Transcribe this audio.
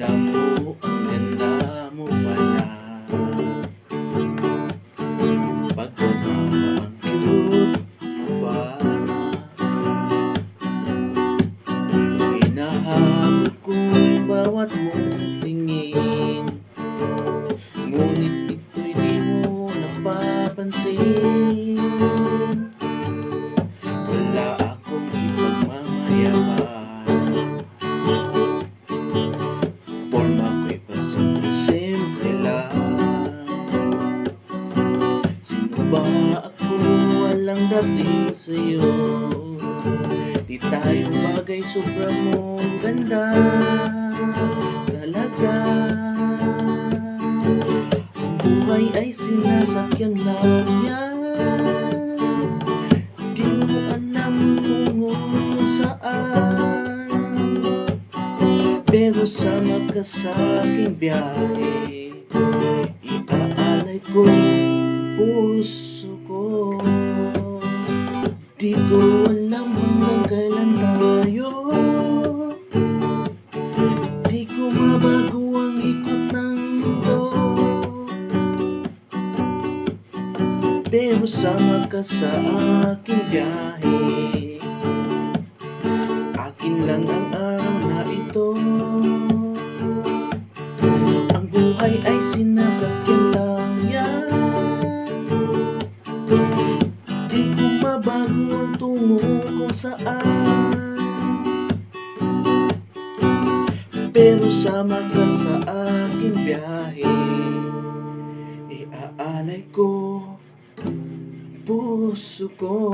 Alam mo, ang ganda mo pala. Pagkatao ang cute mo pa. Hinahabol kong bawat mong tingin, ngunit ito'y di mo napapansin. Wala akong ipagmamayaman, forma ko'y pasimple-simple lang. Sino ba ako? Walang dating sa'yo. Di tayo bagay, sobra mong ganda talaga. Ang buhay ay sinasakyan lang yan. Di mo alam kung saan, pero sama ka sa aking biyahe. Iaalay ko puso ko. Di ko alam hanggang kailan tayo. Di ko mabago ang ikot ng mundo, pero sama ka sa aking biyahe. Akin lang ang araw na ito. Ang buhay ay sinasakyan lang yan. Di ko mabago ang tungo kung saan, pero sama ka sa aking biyahe. Iaalay ko puso ko.